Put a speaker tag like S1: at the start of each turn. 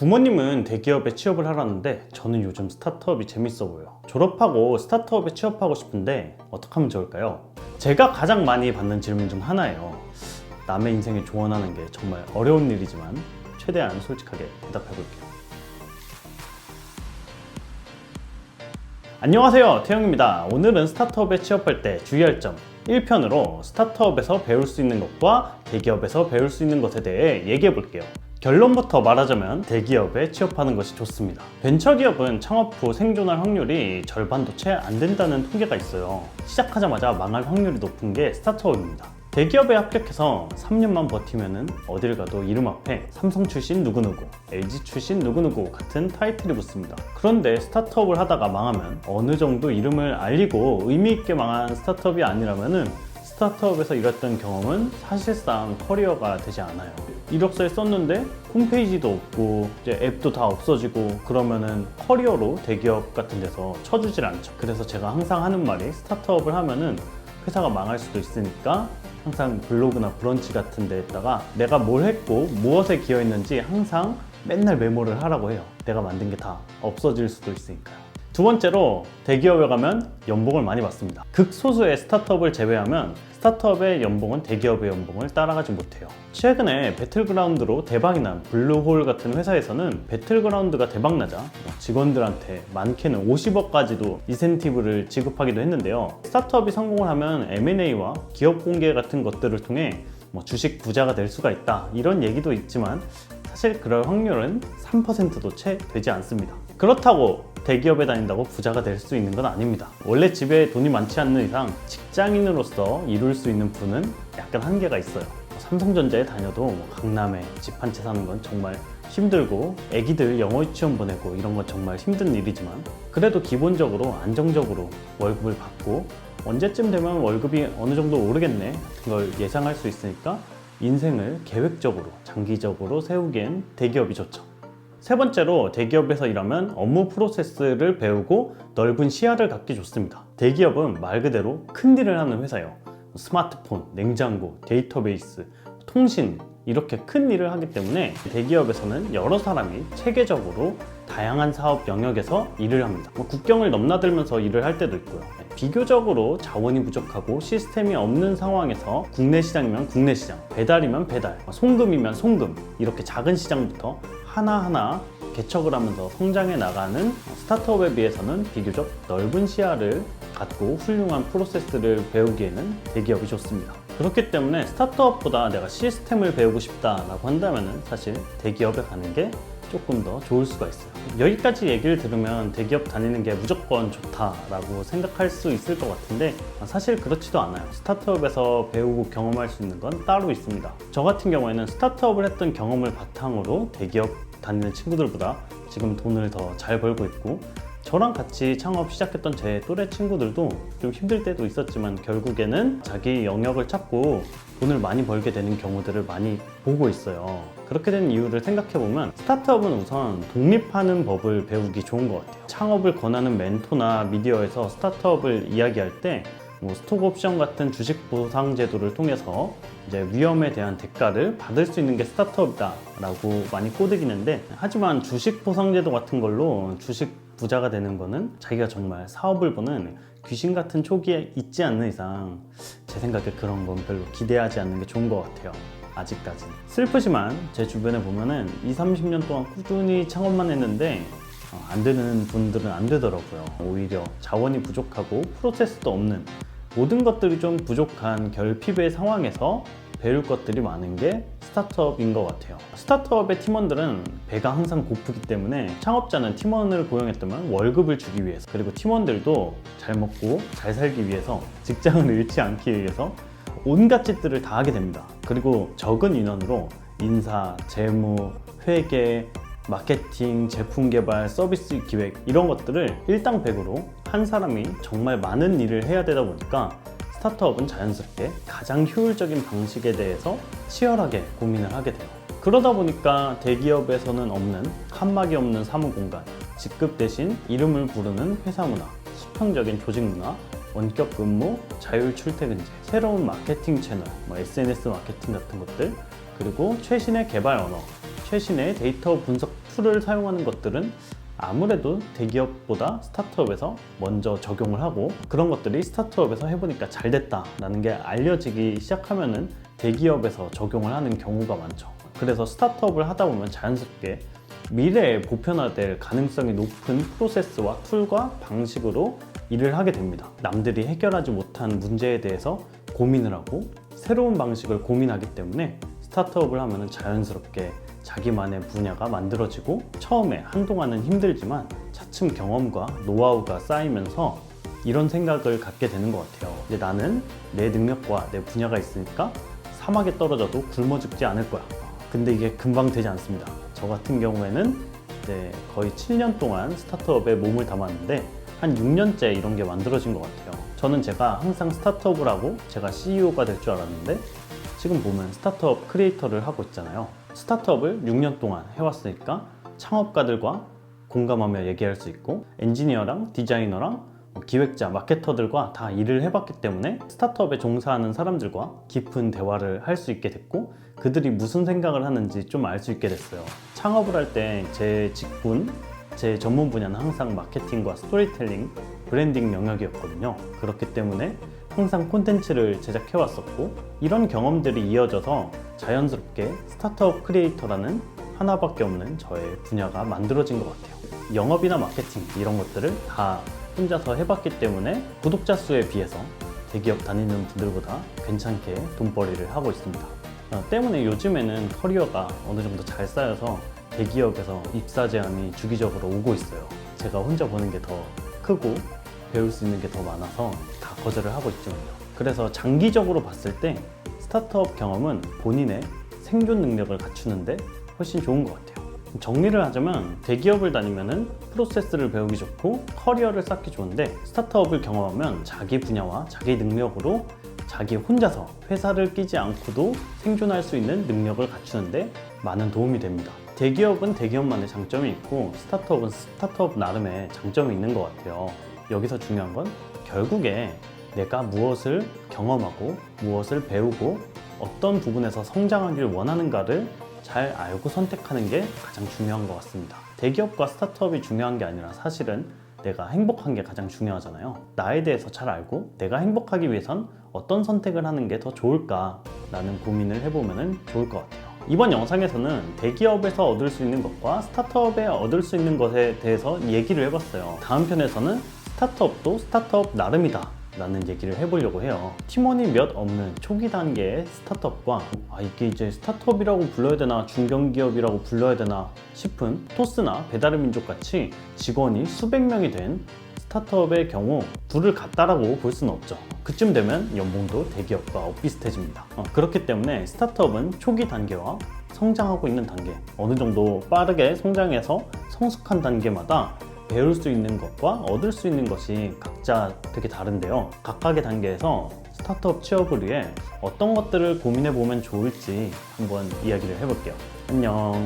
S1: 부모님은 대기업에 취업을 하라는데 저는 요즘 스타트업이 재밌어 보여요. 졸업하고 스타트업에 취업하고 싶은데 어떻게 하면 좋을까요? 제가 가장 많이 받는 질문 중 하나예요. 남의 인생에 조언하는 게 정말 어려운 일이지만 최대한 솔직하게 대답해 볼게요. 안녕하세요, 태영입니다. 오늘은 스타트업에 취업할 때 주의할 점 1편으로 스타트업에서 배울 수 있는 것과 대기업에서 배울 수 있는 것에 대해 얘기해 볼게요. 결론부터 말하자면 대기업에 취업하는 것이 좋습니다. 벤처기업은 창업 후 생존할 확률이 절반도 채 안 된다는 통계가 있어요. 시작하자마자 망할 확률이 높은 게 스타트업입니다. 대기업에 합격해서 3년만 버티면은 어딜 가도 이름 앞에 삼성 출신 누구누구, LG 출신 누구누구 같은 타이틀이 붙습니다. 그런데 스타트업을 하다가 망하면 어느 정도 이름을 알리고 의미 있게 망한 스타트업이 아니라면은 스타트업에서 일했던 경험은 사실상 커리어가 되지 않아요. 이력서에 썼는데 홈페이지도 없고 이제 앱도 다 없어지고 그러면은 커리어로 대기업 같은 데서 쳐주질 않죠. 그래서 제가 항상 하는 말이 스타트업을 하면은 회사가 망할 수도 있으니까 항상 블로그나 브런치 같은 데에다가 내가 뭘 했고 무엇에 기여했는지 항상 맨날 메모를 하라고 해요. 내가 만든 게 다 없어질 수도 있으니까요. 두 번째로 대기업에 가면 연봉을 많이 받습니다. 극소수의 스타트업을 제외하면 스타트업의 연봉은 대기업의 연봉을 따라가지 못해요. 최근에 배틀그라운드로 대박이 난 블루홀 같은 회사에서는 배틀그라운드가 대박나자 직원들한테 많게는 50억까지도 인센티브를 지급하기도 했는데요. 스타트업이 성공을 하면 M&A와 기업 공개 같은 것들을 통해 주식 부자가 될 수가 있다 이런 얘기도 있지만 사실 그럴 확률은 3%도 채 되지 않습니다. 그렇다고 대기업에 다닌다고 부자가 될 수 있는 건 아닙니다. 원래 집에 돈이 많지 않는 이상 직장인으로서 이룰 수 있는 부는 약간 한계가 있어요. 삼성전자에 다녀도 강남에 집 한 채 사는 건 정말 힘들고 애기들 영어 유치원 보내고 이런 건 정말 힘든 일이지만 그래도 기본적으로 안정적으로 월급을 받고 언제쯤 되면 월급이 어느 정도 오르겠네 같은 걸 예상할 수 있으니까 인생을 계획적으로 장기적으로 세우기엔 대기업이 좋죠. 세 번째로 대기업에서 일하면 업무 프로세스를 배우고 넓은 시야를 갖기 좋습니다. 대기업은 말 그대로 큰 일을 하는 회사예요. 스마트폰, 냉장고, 데이터베이스, 통신 이렇게 큰 일을 하기 때문에 대기업에서는 여러 사람이 체계적으로 다양한 사업 영역에서 일을 합니다. 국경을 넘나들면서 일을 할 때도 있고요. 비교적으로 자원이 부족하고 시스템이 없는 상황에서 국내 시장이면 국내 시장, 배달이면 배달, 송금이면 송금 이렇게 작은 시장부터 하나하나 개척을 하면서 성장해 나가는 스타트업에 비해서는 비교적 넓은 시야를 갖고 훌륭한 프로세스를 배우기에는 대기업이 좋습니다. 그렇기 때문에 스타트업보다 내가 시스템을 배우고 싶다라고 한다면 사실 대기업에 가는 게 조금 더 좋을 수가 있어요. 여기까지 얘기를 들으면 대기업 다니는 게 무조건 좋다라고 생각할 수 있을 것 같은데 사실 그렇지도 않아요. 스타트업에서 배우고 경험할 수 있는 건 따로 있습니다. 저 같은 경우에는 스타트업을 했던 경험을 바탕으로 대기업 다니는 친구들보다 지금 돈을 더 잘 벌고 있고 저랑 같이 창업 시작했던 제 또래 친구들도 좀 힘들 때도 있었지만 결국에는 자기 영역을 찾고 돈을 많이 벌게 되는 경우들을 많이 보고 있어요. 그렇게 된 이유를 생각해보면 스타트업은 우선 독립하는 법을 배우기 좋은 것 같아요. 창업을 권하는 멘토나 미디어에서 스타트업을 이야기할 때 스톡 옵션 같은 주식 보상 제도를 통해서 이제 위험에 대한 대가를 받을 수 있는 게 스타트업이다 라고 많이 꼬드기는데 하지만 주식 보상 제도 같은 걸로 주식 부자가 되는 거는 자기가 정말 사업을 보는 귀신 같은 초기에 있지 않는 이상 제 생각에 그런 건 별로 기대하지 않는 게 좋은 것 같아요. 아직까지는. 슬프지만 제 주변에 보면은 20-30년 동안 꾸준히 창업만 했는데 안 되는 분들은 안 되더라고요. 오히려 자원이 부족하고 프로세스도 없는 모든 것들이 좀 부족한 결핍의 상황에서 배울 것들이 많은 게 스타트업인 것 같아요. 스타트업의 팀원들은 배가 항상 고프기 때문에 창업자는 팀원을 고용했다면 월급을 주기 위해서 그리고 팀원들도 잘 먹고 잘 살기 위해서 직장을 잃지 않기 위해서 온갖 짓들을 다 하게 됩니다. 그리고 적은 인원으로 인사, 재무, 회계, 마케팅, 제품 개발, 서비스 기획 이런 것들을 일당백으로 한 사람이 정말 많은 일을 해야 되다 보니까 스타트업은 자연스럽게 가장 효율적인 방식에 대해서 치열하게 고민을 하게 돼요. 그러다 보니까 대기업에서는 없는 칸막이 없는 사무공간, 직급 대신 이름을 부르는 회사 문화, 수평적인 조직 문화, 원격 근무, 자율 출퇴근제, 새로운 마케팅 채널, SNS 마케팅 같은 것들, 그리고 최신의 개발 언어, 최신의 데이터 분석 툴을 사용하는 것들은 아무래도 대기업보다 스타트업에서 먼저 적용을 하고, 그런 것들이 스타트업에서 해보니까 잘 됐다라는 게 알려지기 시작하면은 대기업에서 적용을 하는 경우가 많죠. 그래서 스타트업을 하다 보면 자연스럽게 미래에 보편화될 가능성이 높은 프로세스와 툴과 방식으로 일을 하게 됩니다. 남들이 해결하지 못한 문제에 대해서 고민을 하고 새로운 방식을 고민하기 때문에 스타트업을 하면 자연스럽게 자기만의 분야가 만들어지고, 처음에 한동안은 힘들지만 차츰 경험과 노하우가 쌓이면서 이런 생각을 갖게 되는 것 같아요. 이제 나는 내 능력과 내 분야가 있으니까 사막에 떨어져도 굶어 죽지 않을 거야. 근데 이게 금방 되지 않습니다. 저 같은 경우에는 이제 거의 7년 동안 스타트업에 몸을 담았는데 한 6년째 이런 게 만들어진 것 같아요. 저는 제가 항상 스타트업을 하고 제가 CEO가 될 줄 알았는데, 지금 보면 스타트업 크리에이터를 하고 있잖아요. 스타트업을 6년 동안 해왔으니까 창업가들과 공감하며 얘기할 수 있고, 엔지니어랑 디자이너랑 기획자, 마케터들과 다 일을 해봤기 때문에 스타트업에 종사하는 사람들과 깊은 대화를 할 수 있게 됐고, 그들이 무슨 생각을 하는지 좀 알 수 있게 됐어요. 창업을 할 때 제 직군, 제 전문 분야는 항상 마케팅과 스토리텔링, 브랜딩 영역이었거든요. 그렇기 때문에 항상 콘텐츠를 제작해 왔었고, 이런 경험들이 이어져서 자연스럽게 스타트업 크리에이터라는 하나밖에 없는 저의 분야가 만들어진 것 같아요. 영업이나 마케팅 이런 것들을 다 혼자서 해봤기 때문에 구독자 수에 비해서 대기업 다니는 분들보다 괜찮게 돈벌이를 하고 있습니다. 때문에 요즘에는 커리어가 어느 정도 잘 쌓여서 대기업에서 입사 제안이 주기적으로 오고 있어요. 제가 혼자 보는 게 더 크고 배울 수 있는 게 더 많아서 다 거절을 하고 있지만요. 그래서 장기적으로 봤을 때 스타트업 경험은 본인의 생존 능력을 갖추는데 훨씬 좋은 것 같아요. 정리를 하자면 대기업을 다니면은 프로세스를 배우기 좋고 커리어를 쌓기 좋은데, 스타트업을 경험하면 자기 분야와 자기 능력으로 자기 혼자서 회사를 끼지 않고도 생존할 수 있는 능력을 갖추는데 많은 도움이 됩니다. 대기업은 대기업만의 장점이 있고 스타트업은 스타트업 나름의 장점이 있는 것 같아요. 여기서 중요한 건 결국에 내가 무엇을 경험하고 무엇을 배우고 어떤 부분에서 성장하길 원하는가를 잘 알고 선택하는 게 가장 중요한 것 같습니다. 대기업과 스타트업이 중요한 게 아니라 사실은 내가 행복한 게 가장 중요하잖아요. 나에 대해서 잘 알고 내가 행복하기 위해선 어떤 선택을 하는 게 더 좋을까 라는 고민을 해보면 좋을 것 같아요. 이번 영상에서는 대기업에서 얻을 수 있는 것과 스타트업에 얻을 수 있는 것에 대해서 얘기를 해봤어요. 다음 편에서는 스타트업도 스타트업 나름이다 라는 얘기를 해보려고 해요. 팀원이 몇 없는 초기 단계의 스타트업과 이게 이제 스타트업이라고 불러야 되나 중견기업이라고 불러야 되나 싶은 토스나 배달의 민족 같이 직원이 수백 명이 된 스타트업의 경우 둘을 같다라고 볼 수는 없죠. 그쯤 되면 연봉도 대기업과 엇비슷해집니다. 그렇기 때문에 스타트업은 초기 단계와 성장하고 있는 단계, 어느 정도 빠르게 성장해서 성숙한 단계마다 배울 수 있는 것과 얻을 수 있는 것이 각자 되게 다른데요. 각각의 단계에서 스타트업 취업을 위해 어떤 것들을 고민해 보면 좋을지 한번 이야기를 해볼게요. 안녕.